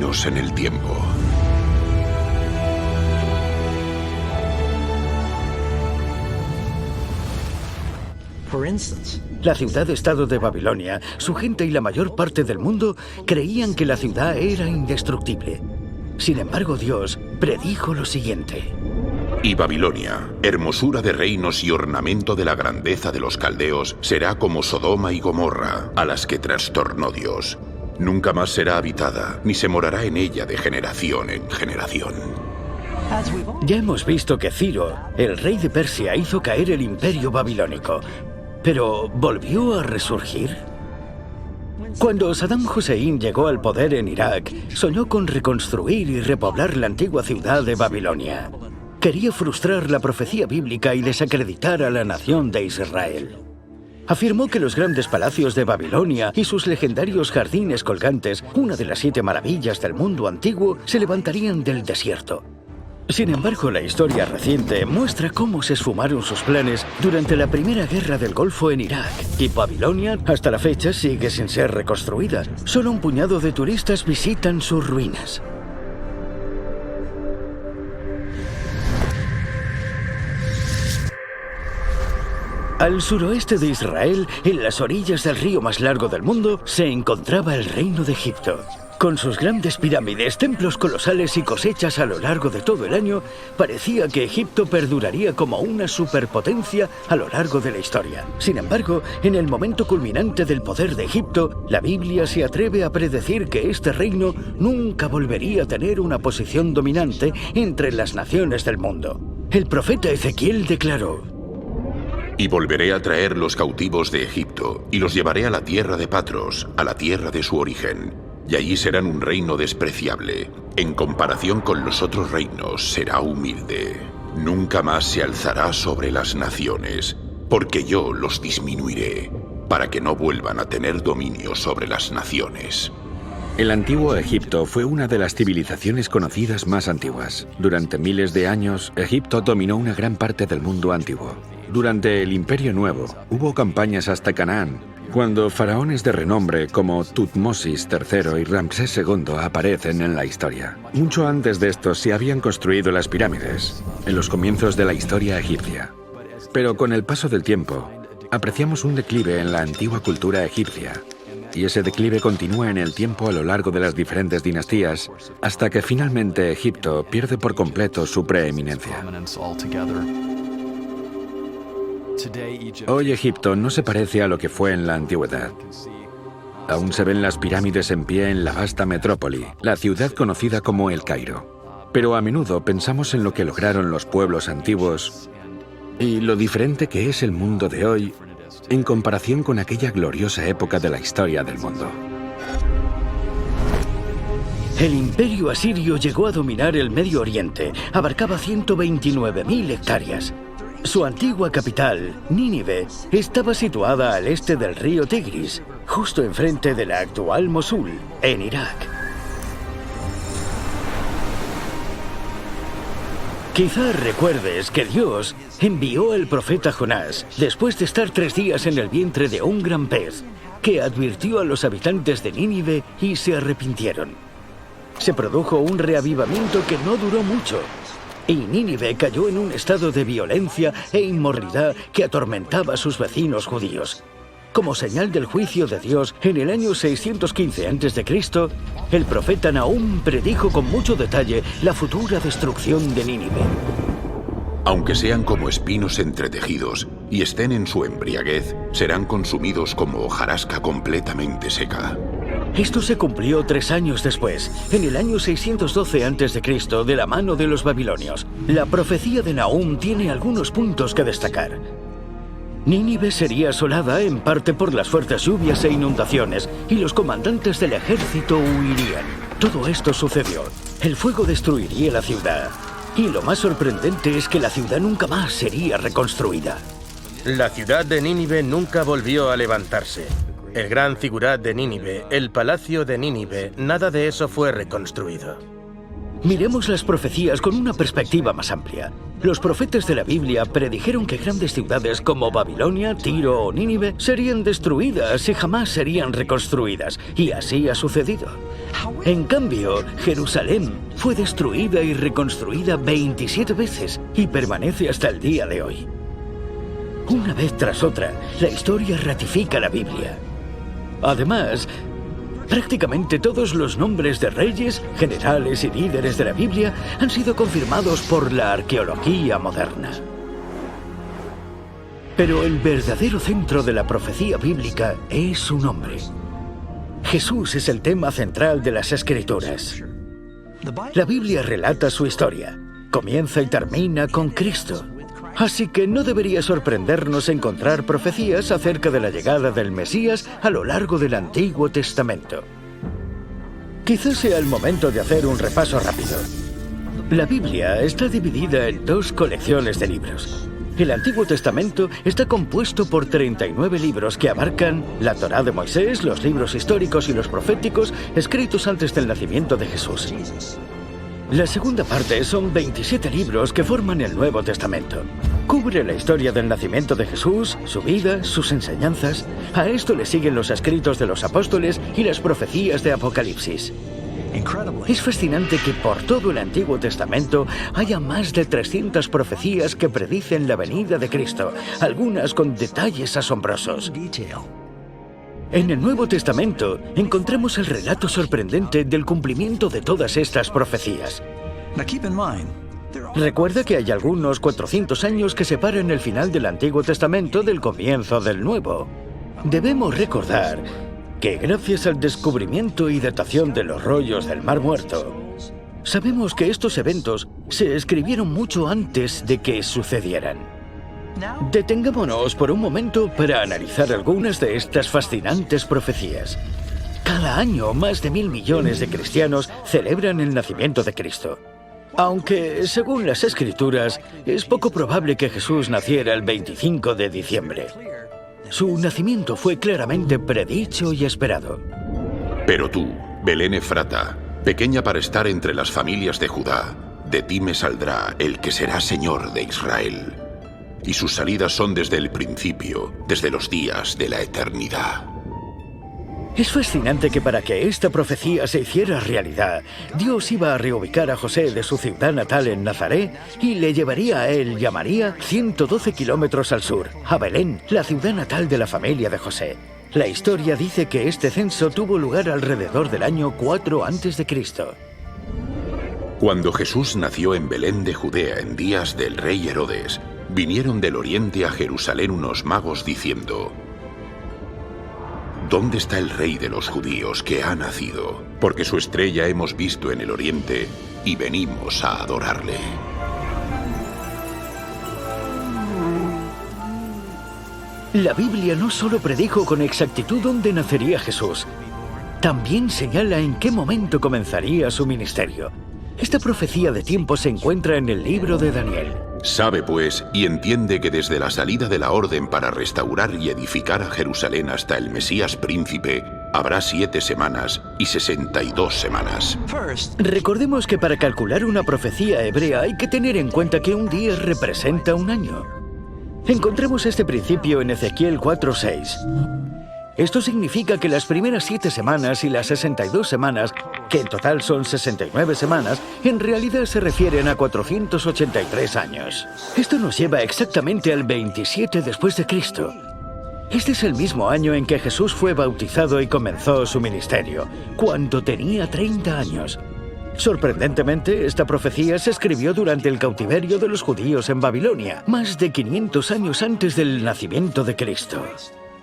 reinos en el tiempo. La ciudad-estado de Babilonia, su gente y la mayor parte del mundo creían que la ciudad era indestructible. Sin embargo, Dios predijo lo siguiente. Y Babilonia, hermosura de reinos y ornamento de la grandeza de los caldeos, será como Sodoma y Gomorra, a las que trastornó Dios. Nunca más será habitada, ni se morará en ella de generación en generación. Ya hemos visto que Ciro, el rey de Persia, hizo caer el imperio babilónico. Pero, ¿volvió a resurgir? Cuando Saddam Hussein llegó al poder en Irak, soñó con reconstruir y repoblar la antigua ciudad de Babilonia. Quería frustrar la profecía bíblica y desacreditar a la nación de Israel. Afirmó que los grandes palacios de Babilonia y sus legendarios jardines colgantes, una de las 7 maravillas del mundo antiguo, se levantarían del desierto. Sin embargo, la historia reciente muestra cómo se esfumaron sus planes durante la Primera Guerra del Golfo en Irak. Y Babilonia, hasta la fecha, sigue sin ser reconstruida. Solo un puñado de turistas visitan sus ruinas. Al suroeste de Israel, en las orillas del río más largo del mundo, se encontraba el Reino de Egipto. Con sus grandes pirámides, templos colosales y cosechas a lo largo de todo el año, parecía que Egipto perduraría como una superpotencia a lo largo de la historia. Sin embargo, en el momento culminante del poder de Egipto, la Biblia se atreve a predecir que este reino nunca volvería a tener una posición dominante entre las naciones del mundo. El profeta Ezequiel declaró: Y volveré a traer los cautivos de Egipto, y los llevaré a la tierra de Patros, a la tierra de su origen. Y allí serán un reino despreciable. En comparación con los otros reinos, será humilde. Nunca más se alzará sobre las naciones, porque yo los disminuiré, para que no vuelvan a tener dominio sobre las naciones. El antiguo Egipto fue una de las civilizaciones conocidas más antiguas. Durante miles de años, Egipto dominó una gran parte del mundo antiguo. Durante el Imperio Nuevo, hubo campañas hasta Canaán, cuando faraones de renombre como Tutmosis III y Ramsés II aparecen en la historia. Mucho antes de esto se habían construido las pirámides, en los comienzos de la historia egipcia. Pero con el paso del tiempo, apreciamos un declive en la antigua cultura egipcia. Y ese declive continúa en el tiempo a lo largo de las diferentes dinastías, hasta que finalmente Egipto pierde por completo su preeminencia. Hoy Egipto no se parece a lo que fue en la antigüedad. Aún se ven las pirámides en pie en la vasta metrópoli, la ciudad conocida como El Cairo. Pero a menudo pensamos en lo que lograron los pueblos antiguos y lo diferente que es el mundo de hoy en comparación con aquella gloriosa época de la historia del mundo. El imperio asirio llegó a dominar el Medio Oriente. Abarcaba 129.000 hectáreas. Su antigua capital, Nínive, estaba situada al este del río Tigris, justo enfrente de la actual Mosul, en Irak. Quizá recuerdes que Dios envió al profeta Jonás después de estar 3 días en el vientre de un gran pez, que advirtió a los habitantes de Nínive y se arrepintieron. Se produjo un reavivamiento que no duró mucho, y Nínive cayó en un estado de violencia e inmoralidad que atormentaba a sus vecinos judíos. Como señal del juicio de Dios, en el año 615 a.C., el profeta Nahum predijo con mucho detalle la futura destrucción de Nínive. Aunque sean como espinos entretejidos y estén en su embriaguez, serán consumidos como hojarasca completamente seca. Esto se cumplió 3 años después, en el año 612 a.C., de la mano de los babilonios. La profecía de Nahum tiene algunos puntos que destacar. Nínive sería asolada en parte por las fuertes lluvias e inundaciones, y los comandantes del ejército huirían. Todo esto sucedió. El fuego destruiría la ciudad. Y lo más sorprendente es que la ciudad nunca más sería reconstruida. La ciudad de Nínive nunca volvió a levantarse. El gran zigurat de Nínive, el palacio de Nínive, nada de eso fue reconstruido. Miremos las profecías con una perspectiva más amplia. Los profetas de la Biblia predijeron que grandes ciudades como Babilonia, Tiro o Nínive serían destruidas y jamás serían reconstruidas, y así ha sucedido. En cambio, Jerusalén fue destruida y reconstruida 27 veces y permanece hasta el día de hoy. Una vez tras otra, la historia ratifica la Biblia. Además, prácticamente todos los nombres de reyes, generales y líderes de la Biblia han sido confirmados por la arqueología moderna. Pero el verdadero centro de la profecía bíblica es su nombre. Jesús es el tema central de las Escrituras. La Biblia relata su historia. Comienza y termina con Cristo. Así que no debería sorprendernos encontrar profecías acerca de la llegada del Mesías a lo largo del Antiguo Testamento. Quizás sea el momento de hacer un repaso rápido. La Biblia está dividida en 2 colecciones de libros. El Antiguo Testamento está compuesto por 39 libros que abarcan la Torá de Moisés, los libros históricos y los proféticos escritos antes del nacimiento de Jesús. La segunda parte son 27 libros que forman el Nuevo Testamento. Cubre la historia del nacimiento de Jesús, su vida, sus enseñanzas. A esto le siguen los escritos de los apóstoles y las profecías de Apocalipsis. Es fascinante que por todo el Antiguo Testamento haya más de 300 profecías que predicen la venida de Cristo, algunas con detalles asombrosos. En el Nuevo Testamento encontramos el relato sorprendente del cumplimiento de todas estas profecías. Recuerda que hay algunos 400 años que separan el final del Antiguo Testamento del comienzo del Nuevo. Debemos recordar que gracias al descubrimiento y datación de los rollos del Mar Muerto, sabemos que estos eventos se escribieron mucho antes de que sucedieran. Detengámonos por un momento para analizar algunas de estas fascinantes profecías. Cada año, más de 1.000 millones de cristianos celebran el nacimiento de Cristo. Aunque, según las Escrituras, es poco probable que Jesús naciera el 25 de diciembre. Su nacimiento fue claramente predicho y esperado. Pero tú, Belén Efrata, pequeña para estar entre las familias de Judá, de ti me saldrá el que será Señor de Israel. Y sus salidas son desde el principio, desde los días de la eternidad. Es fascinante que para que esta profecía se hiciera realidad, Dios iba a reubicar a José de su ciudad natal en Nazaret y le llevaría a él y a María 112 kilómetros al sur, a Belén, la ciudad natal de la familia de José. La historia dice que este censo tuvo lugar alrededor del año 4 a.C. Cuando Jesús nació en Belén de Judea en días del rey Herodes, vinieron del oriente a Jerusalén unos magos diciendo: ¿Dónde está el rey de los judíos que ha nacido? Porque su estrella hemos visto en el oriente y venimos a adorarle. La Biblia no solo predijo con exactitud dónde nacería Jesús, también señala en qué momento comenzaría su ministerio. Esta profecía de tiempo se encuentra en el libro de Daniel. Sabe, pues, y entiende que desde la salida de la orden para restaurar y edificar a Jerusalén hasta el Mesías príncipe, habrá 7 semanas y 62 semanas. Recordemos que para calcular una profecía hebrea hay que tener en cuenta que un día representa un año. Encontremos este principio en Ezequiel 4:6. Esto significa que las primeras 7 semanas y las 62 semanas, que en total son 69 semanas, en realidad se refieren a 483 años. Esto nos lleva exactamente al 27 después de Cristo. Este es el mismo año en que Jesús fue bautizado y comenzó su ministerio, cuando tenía 30 años. Sorprendentemente, esta profecía se escribió durante el cautiverio de los judíos en Babilonia, más de 500 años antes del nacimiento de Cristo.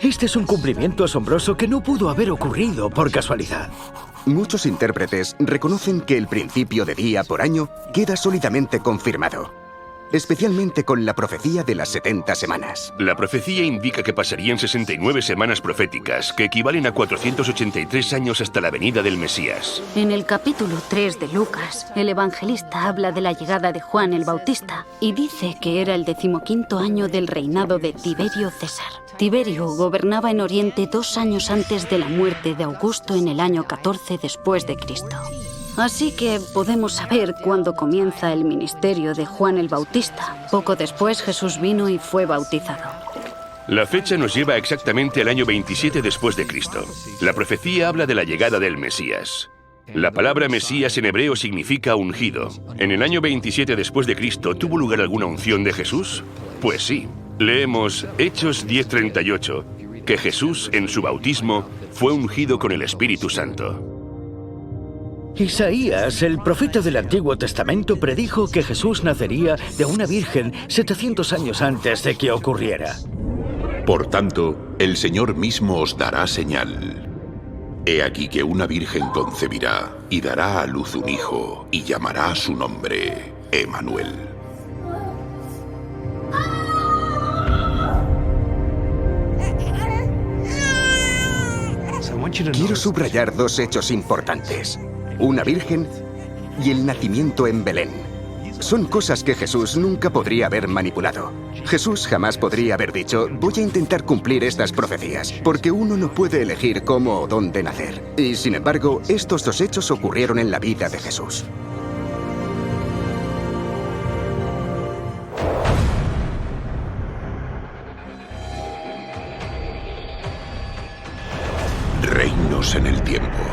Este es un cumplimiento asombroso que no pudo haber ocurrido por casualidad. Muchos intérpretes reconocen que el principio de día por año queda sólidamente confirmado, especialmente con la profecía de las 70 semanas. La profecía indica que pasarían 69 semanas proféticas, que equivalen a 483 años hasta la venida del Mesías. En el capítulo 3 de Lucas, el evangelista habla de la llegada de Juan el Bautista y dice que era el 15º año del reinado de Tiberio César. Tiberio gobernaba en Oriente 2 años antes de la muerte de Augusto en el año 14 después de Cristo. Así que podemos saber cuándo comienza el ministerio de Juan el Bautista. Poco después Jesús vino y fue bautizado. La fecha nos lleva exactamente al año 27 después de Cristo. La profecía habla de la llegada del Mesías. La palabra Mesías en hebreo significa ungido. ¿En el año 27 después de Cristo tuvo lugar alguna unción de Jesús? Pues sí. Leemos Hechos 10:38, que Jesús, en su bautismo, fue ungido con el Espíritu Santo. Isaías, el profeta del Antiguo Testamento, predijo que Jesús nacería de una virgen 700 años antes de que ocurriera. Por tanto, el Señor mismo os dará señal. He aquí que una virgen concebirá y dará a luz un hijo y llamará su nombre Emmanuel. Quiero subrayar dos hechos importantes. Una virgen y el nacimiento en Belén. Son cosas que Jesús nunca podría haber manipulado. Jesús jamás podría haber dicho, voy a intentar cumplir estas profecías, porque uno no puede elegir cómo o dónde nacer. Y sin embargo, estos dos hechos ocurrieron en la vida de Jesús. Reinos en el tiempo.